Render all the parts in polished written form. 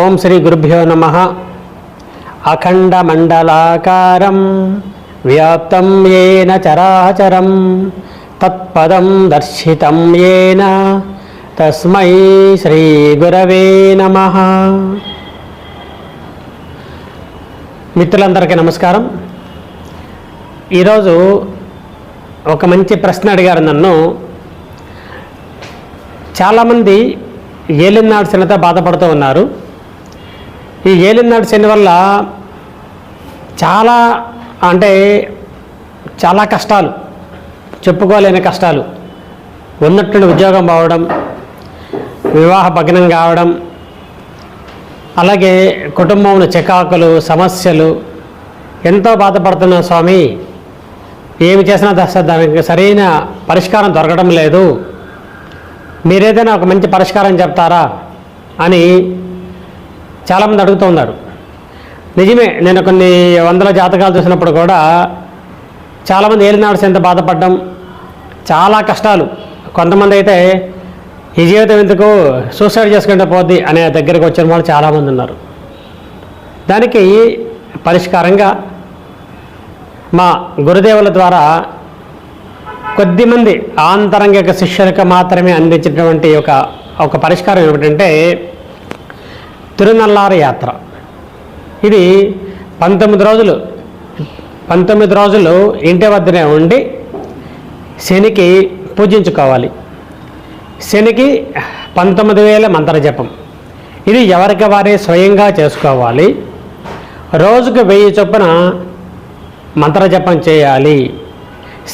ఓం శ్రీ గురుభ్యో నమః. అఖండమండలాకారం వ్యాప్తం యేన చరాచరం తత్పదం దర్శితం యేన తస్మై శ్రీ గురవే నమః. మిత్రులందరికీ నమస్కారం. ఈరోజు ఒక మంచి ప్రశ్న అడిగారు నన్ను. చాలామంది ఏలినాడు శనితో బాధపడుతూ ఉన్నారు. ఈ ఏలినాడు శని వల్ల చాలా కష్టాలు, చెప్పుకోలేని కష్టాలు. ఉన్నట్టుండి ఉద్యోగం పోవడం, వివాహ భగ్నం కావడం, అలాగే కుటుంబంలో చికాకులు, సమస్యలు. ఎంతో బాధపడుతున్నా స్వామి, ఏమి చేసినా దానికి సరైన పరిష్కారం దొరకడం లేదు, మీరేదైనా ఒక మంచి పరిష్కారం చెప్తారా అని చాలామంది అడుగుతూ ఉన్నారు. నిజమే, నేను కొన్ని వందల జాతకాలు చూసినప్పుడు కూడా చాలామంది ఏలినాడు శనితో బాధపడడం, చాలా కష్టాలు. కొంతమంది అయితే ఈ జీవితం ఎందుకు, సూసైడ్ చేసుకుంటే పోద్ది అనే దగ్గరికి వచ్చిన వాళ్ళు చాలామంది ఉన్నారు. దానికి పరిష్కారంగా మా గురుదేవుల ద్వారా కొద్దిమంది ఆంతరంగిక శిష్యులకు మాత్రమే అందించినటువంటి ఒక పరిష్కారం ఏమిటంటే తిరునల్లారు యాత్ర. ఇది 19 రోజులు ఇంటి వద్దనే ఉండి శనికి పూజించుకోవాలి. శనికి 19,000 మంత్ర జపం. ఇది ఎవరికి వారే స్వయంగా చేసుకోవాలి. రోజుకు 1000 చొప్పున మంత్ర జపం చేయాలి.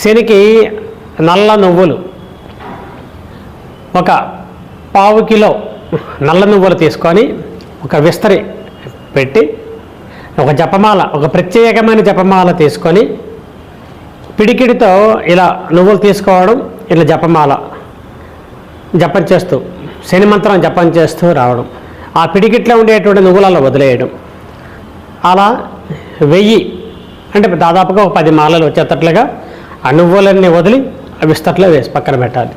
శనికి నల్ల నువ్వులు, ఒక 1/4 కిలో నల్ల నువ్వులు తీసుకొని ఒక విస్తరి పెట్టి ఒక జపమాల, ఒక ప్రత్యేకమైన జపమాల తీసుకొని పిడికిడితో ఇలా నువ్వులు తీసుకోవడం, ఇలా జపమాల జపం చేస్తూ శని మంత్రం జపం చేస్తూ రావడం, ఆ పిడికిట్లో ఉండేటువంటి నువ్వులలో వదిలేయడం. అలా 1000 అంటే దాదాపుగా ఒక 10 మాలలు వచ్చేటట్లుగా ఆ నువ్వులన్నీ వదిలి ఆ విస్తట్లో వేసి పక్కన పెట్టాలి.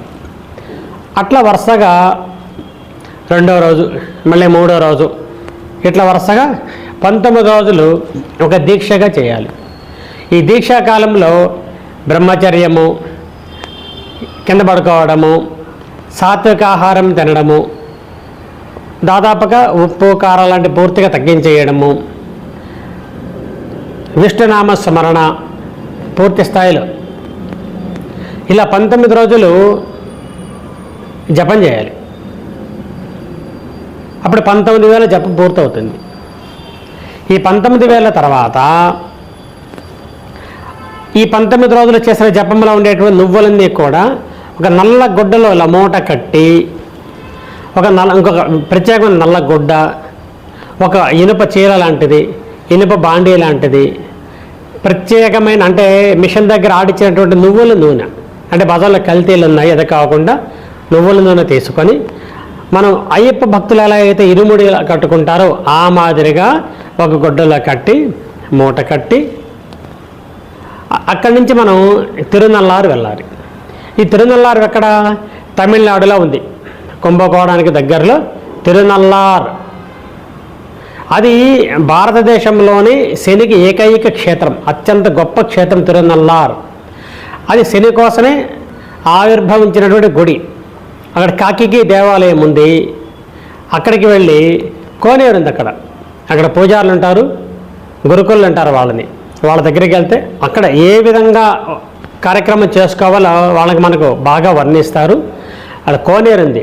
అట్లా వరుసగా 2వ రోజు, మళ్ళీ 3వ రోజు, ఇట్లా వరుసగా 19 రోజులు ఒక దీక్షగా చేయాలి. ఈ దీక్షా కాలంలో బ్రహ్మచర్యము, కింద పడుకోవడము, సాత్విక ఆహారం తినడము, దాదాపుగా ఉప్పు కారం లాంటి పూర్తిగా తగ్గించేయడము, విష్ణునామ స్మరణ పూర్తి స్థాయిలో, ఇలా 19 రోజులు జపం చేయాలి. అప్పుడు 19,000 జపం పూర్తవుతుంది. ఈ 19,000 తర్వాత ఈ 19 రోజులు చేసిన జపంలో ఉండేటువంటి నువ్వులన్నీ కూడా ఒక నల్ల గుడ్డలో ఇలా మూట కట్టి, ఇంకొక ప్రత్యేకమైన నల్ల గుడ్డ, ఒక ఇనుప చీర లాంటిది, ఇనుప బాండీ లాంటిది, ప్రత్యేకమైన అంటే మిషన్ దగ్గర ఆడిచ్చినటువంటి నువ్వుల నూనె, అంటే బజార్లో కల్తీలు ఉన్నాయి, అది కాకుండా నువ్వుల నూనె తీసుకొని మనం అయ్యప్ప భక్తులు ఎలా అయితే ఇరుముడి కట్టుకుంటారో ఆ మాదిరిగా ఒక గుడ్డలో కట్టి మూట కట్టి అక్కడి నుంచి మనం తిరునల్లారు వెళ్ళాలి. ఈ తిరునల్లారు ఎక్కడ? తమిళనాడులో ఉంది, కుంభకోణానికి దగ్గరలో తిరునల్లార్. అది భారతదేశంలోని శనికి ఏకైక క్షేత్రం, అత్యంత గొప్ప క్షేత్రం తిరునల్లార్. అది శని కోసమే ఆవిర్భవించినటువంటి గుడి. అక్కడ కాకికి దేవాలయం ఉంది. అక్కడికి వెళ్ళి కోనేరు ఉంది, అక్కడ పూజారులు ఉంటారు, గురుకులు అంటారు వాళ్ళని. వాళ్ళ దగ్గరికి వెళ్తే అక్కడ ఏ విధంగా కార్యక్రమం చేసుకోవాలో మనకు బాగా వర్ణిస్తారు. అక్కడ కోనేరు ఉంది.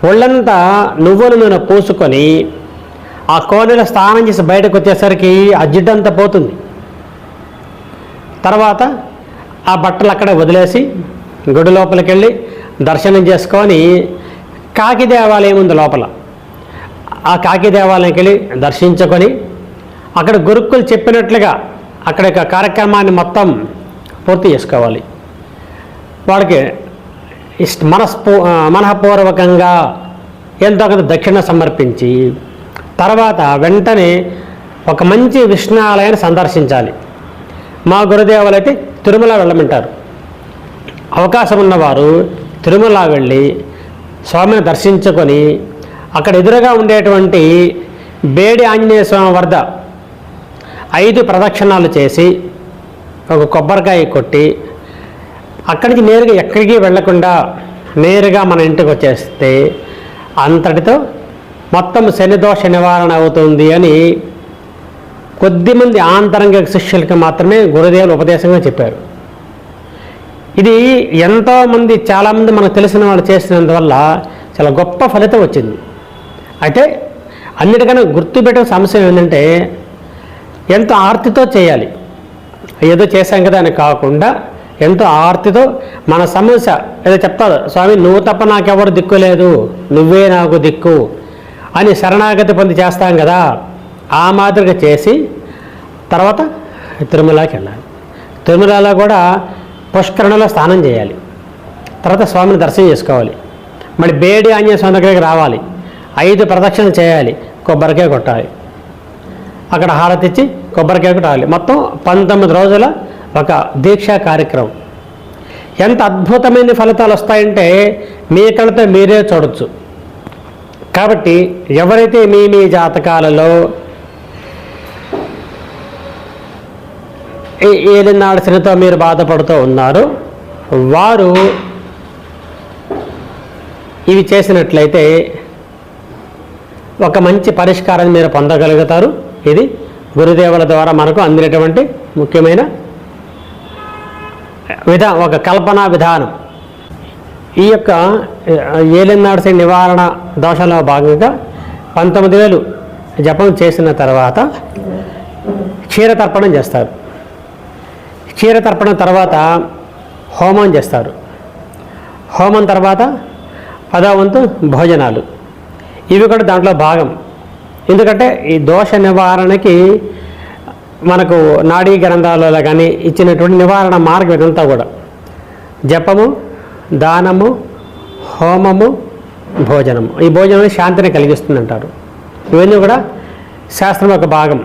ఒళ్ళంతా నువ్వుల నూనె పూసుకొని ఆ కోనేరు స్నానం చేసి బయటకు వచ్చేసరికి ఆ జిడ్డంతా పోతుంది. తర్వాత ఆ బట్టలు అక్కడ వదిలేసి గుడి లోపలికి వెళ్ళి దర్శనం చేసుకొని కాకి దేవాలయం ఉంది లోపల, ఆ కాకి దేవాలయంకి వెళ్ళి దర్శించుకొని అక్కడ గురుకులు చెప్పినట్లుగా అక్కడ కార్యక్రమాన్ని మొత్తం పూర్తి చేసుకోవాలి. వాడికి మనఃపూర్వకంగా ఎంతో కొంత దక్షిణ సమర్పించి తర్వాత వెంటనే ఒక మంచి విష్ణు ఆలయాన్ని సందర్శించాలి. మా గురుదేవులైతే తిరుమల వెళ్ళమంటారు. అవకాశం ఉన్నవారు తిరుమల వెళ్ళి స్వామిని దర్శించుకొని అక్కడ ఎదురుగా ఉండేటువంటి బేడి ఆంజనేయ స్వామి వద్ద 5 ప్రదక్షిణాలు చేసి ఒక కొబ్బరికాయ కొట్టి అక్కడి నుంచి నేరుగా ఎక్కడికి వెళ్లకుండా నేరుగా మన ఇంటికి వచ్చేస్తే అంతటితో మొత్తం శనిదోష నివారణ అవుతుంది అని కొద్దిమంది ఆంతరంగ శిష్యులకి మాత్రమే గురుదేవులు ఉపదేశంగా చెప్పారు. ఇది ఎంతోమంది చాలామంది మనకు తెలిసిన వాళ్ళు చేసినందువల్ల చాలా గొప్ప ఫలితం వచ్చింది. అయితే అన్నిటికన్నా గుర్తుపెట్టే సమస్య ఏంటంటే ఎంతో ఆర్తితో చేయాలి. ఏదో చేశాం కదా అని కాకుండా ఎంతో ఆర్తితో మన సమస్య ఏదో చెప్తారు, స్వామి నువ్వు తప్ప నాకెవరు దిక్కు లేదు, నువ్వే నాకు దిక్కు అని శరణాగతి పొంది చేస్తాం కదా, ఆ మాదిరిగా చేసి తర్వాత తిరుమలకి వెళ్ళాలి. తిరుమలలో కూడా పుష్కరణలో స్నానం చేయాలి. తర్వాత స్వామిని దర్శనం చేసుకోవాలి. మళ్ళీ బేడి ఆంజనేయ స్వామి దగ్గరికి రావాలి. 5 ప్రదక్షిణలు చేయాలి. కొబ్బరికాయ కొట్టాలి. అక్కడ హారతి ఇచ్చి కొబ్బరికాయ కొట్టాలి. మొత్తం 19 రోజుల ఒక దీక్షా కార్యక్రమం. ఎంత అద్భుతమైన ఫలితాలు వస్తాయంటే మీ కళ్ళతో మీరే చూడొచ్చు. కాబట్టి ఎవరైతే మీ జాతకాలలో ఏలినాడు శనితో మీరు బాధపడుతూ ఉన్నారో వారు ఇవి చేసినట్లయితే ఒక మంచి పరిష్కారాన్ని మీరు పొందగలుగుతారు. ఇది గురుదేవుల ద్వారా మనకు అందినటువంటి ముఖ్యమైన ఒక కల్పనా విధానం. ఈ యొక్క ఏలినాడు శని నివారణ దోషంలో భాగంగా 19,000 జపం చేసిన తర్వాత క్షీరతర్పణం చేస్తారు. క్షీరతర్పణం తర్వాత హోమం చేస్తారు. హోమం తర్వాత 10వ వంతు భోజనాలు. ఇవి కూడా దాంట్లో భాగం. ఎందుకంటే ఈ దోష నివారణకి మనకు నాడీ గ్రంథాలలో కానీ ఇచ్చినటువంటి నివారణ మార్గం ఇదంతా కూడా జపము, దానము, హోమము, భోజనము. ఈ భోజనం శాంతిని కలిగిస్తుంది అంటారు. ఇవన్నీ కూడా శాస్త్రం యొక్క భాగం.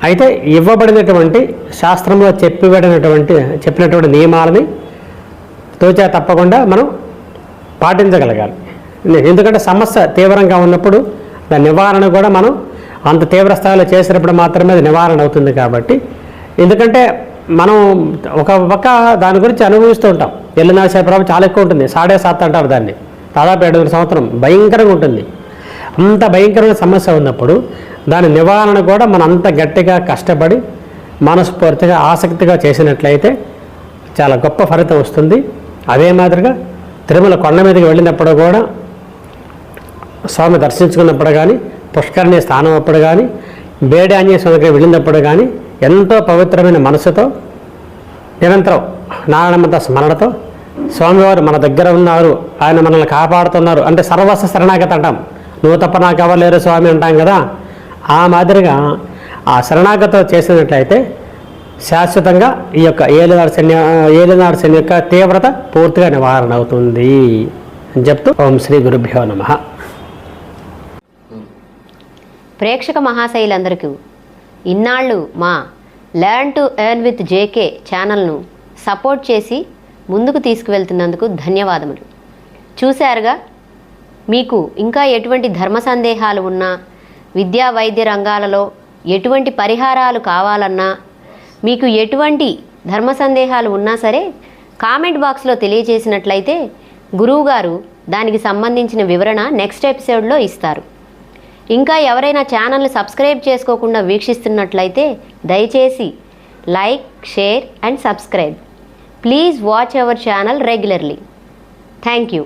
అయితే ఇవ్వబడినటువంటి శాస్త్రంలో చెప్పినటువంటి నియమాలని తోచా తప్పకుండా మనం పాటించగలగాలి. ఎందుకంటే సమస్య తీవ్రంగా ఉన్నప్పుడు దాని నివారణ కూడా మనం అంత తీవ్ర స్థాయిలో చేసినప్పుడు మాత్రమే అది నివారణ అవుతుంది. కాబట్టి ఎందుకంటే మనం ఒక పక్క దాని గురించి అనుభవిస్తూ ఉంటాం. ఎల్లునాడు ప్రభావం చాలా ఎక్కువ ఉంటుంది. 7.5 అంటారు దాన్ని. దాదాపు 7 సంవత్సరం భయంకరంగా ఉంటుంది. అంత భయంకరమైన సమస్య ఉన్నప్పుడు దాని నివారణ కూడా మనం అంత గట్టిగా కష్టపడి మనస్ఫూర్తిగా ఆసక్తిగా చేసినట్లయితే చాలా గొప్ప ఫలితం వస్తుంది. అదే మాదిరిగా తిరుమల కొండ మీదకి వెళ్ళినప్పుడు కూడా స్వామి దర్శించుకున్నప్పుడు కానీ, పుష్కరిణి స్థానం అప్పుడు కానీ, బేడి ఆంజనేయ స్వామి దగ్గరికి వెళ్ళినప్పుడు కానీ ఎంతో పవిత్రమైన మనసుతో నిరంతరం నారాయణమంత స్మరణతో స్వామివారు మన దగ్గర ఉన్నారు, ఆయన మనల్ని కాపాడుతున్నారు అంటే సర్వస్వ శరణాగతి అంటాం. నువ్వు తప్ప నాకు ఎవరు లేరు స్వామి అంటాం కదా, ఆ మాదిరిగా ఆ శరణాగతితో చేసినట్లయితే శాశ్వతంగా ఈ యొక్క ఏలినాడు శని యొక్క తీవ్రత పూర్తిగా నివారణ అవుతుంది అని చెప్తూ ఓం శ్రీ గురుభ్యో నమః. ప్రేక్షక మహాశైలందరికీ ఇన్నాళ్ళు మా learn to earn with JK ఛానల్ను సపోర్ట్ చేసి ముందుకు తీసుకువెళ్తున్నందుకు ధన్యవాదములు. చూశారుగా, మీకు ఇంకా ఎటువంటి ధర్మ సందేహాలు ఉన్నా, విద్యా వైద్య రంగాలలో ఎటువంటి పరిహారాలు కావాలన్నా, మీకు ఎటువంటి ధర్మ సందేహాలు ఉన్నా సరే కామెంట్ బాక్స్లో తెలియజేసినట్లయితే గురువుగారు దానికి సంబంధించిన వివరణ నెక్స్ట్ ఎపిసోడ్లో ఇస్తారు. ఇంకా ఎవరైనా ఛానల్ని సబ్స్క్రైబ్ చేసుకోకుండా వీక్షిస్తున్నట్లయితే దయచేసి like, share and subscribe. Please watch our channel regularly. Thank you.